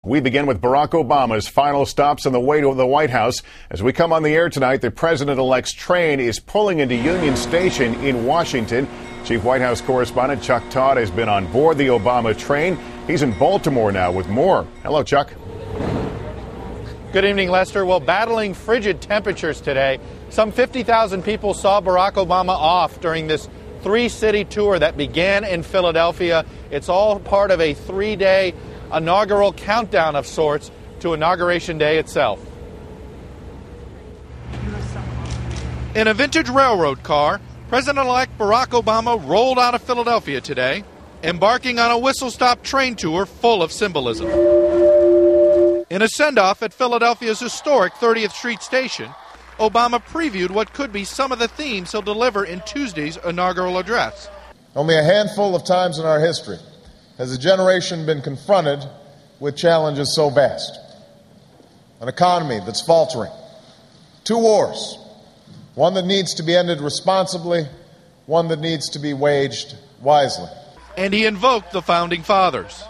We begin with Barack Obama's final stops on the way to the White House. As we come on the air tonight, the president-elect's train is pulling into Union Station in Washington. Chief White House correspondent Chuck Todd has been on board the Obama train. He's in Baltimore now with more. Hello, Chuck. Good evening, Lester. Well, battling frigid temperatures today, some 50,000 people saw Barack Obama off during this three-city tour that began in Philadelphia. It's all part of a three-day inaugural countdown of sorts to Inauguration Day itself. In a vintage railroad car, President-elect Barack Obama rolled out of Philadelphia today, embarking on a whistle-stop train tour full of symbolism. In a send-off at Philadelphia's historic 30th Street station, Obama previewed what could be some of the themes he'll deliver in Tuesday's inaugural address. Only a handful of times in our history has a generation been confronted with challenges so vast. An economy that's faltering. Two wars. One that needs to be ended responsibly, one that needs to be waged wisely. And he invoked the Founding Fathers.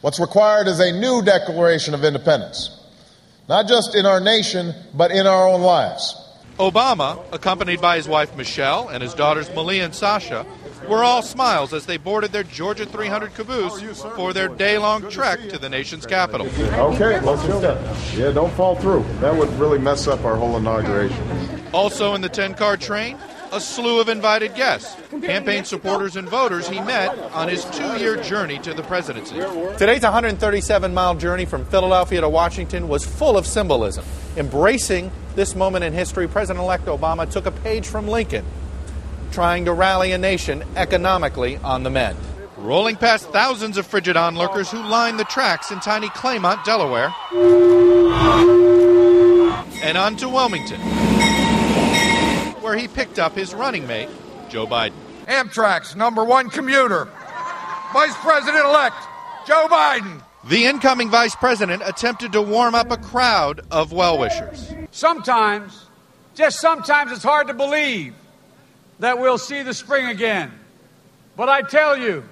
What's required is a new Declaration of Independence. Not just in our nation, but in our own lives. Obama, accompanied by his wife Michelle and his daughters Malia and Sasha, were all smiles as they boarded their Georgia 300 caboose for their day-long trek to the nation's capital. Okay, let's go. Yeah, don't fall through. That would really mess up our whole inauguration. Also in the 10-car train, a slew of invited guests, campaign supporters and voters he met on his two-year journey to the presidency. Today's 137-mile journey from Philadelphia to Washington was full of symbolism. Embracing this moment in history, President-elect Obama took a page from Lincoln, trying to rally a nation economically on the mend. Rolling past thousands of frigid onlookers who lined the tracks in tiny Claymont, Delaware, and on to Wilmington, where he picked up his running mate, Joe Biden. Amtrak's #1 commuter, Vice President-elect Joe Biden. The incoming vice president attempted to warm up a crowd of well-wishers. Sometimes, just sometimes, it's hard to believe that we'll see the spring again. But I tell you,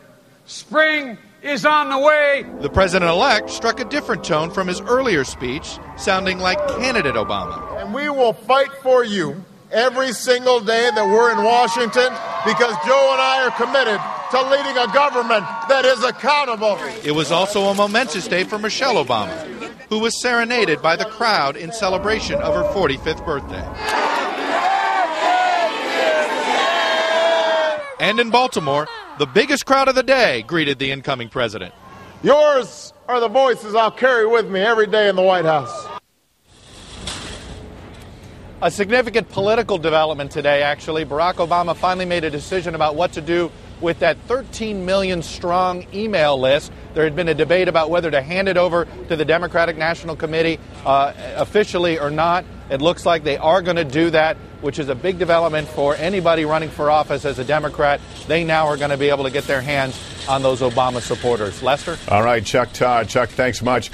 spring is on the way. The president-elect struck a different tone from his earlier speech, sounding like candidate Obama. And we will fight for you every single day that we're in Washington, because Joe and I are committed to leading a government that is accountable. It was also a momentous day for Michelle Obama, who was serenaded by the crowd in celebration of her 45th birthday. And in Baltimore, the biggest crowd of the day greeted the incoming president. Yours are the voices I'll carry with me every day in the White House. A significant political development today, actually. Barack Obama finally made a decision about what to do with that 13 million strong email list. There had been a debate about whether to hand it over to the Democratic National Committee officially or not. It looks like they are going to do that, which is a big development for anybody running for office as a Democrat. They now are going to be able to get their hands on those Obama supporters. Lester? All right, Chuck Todd. Chuck, thanks much.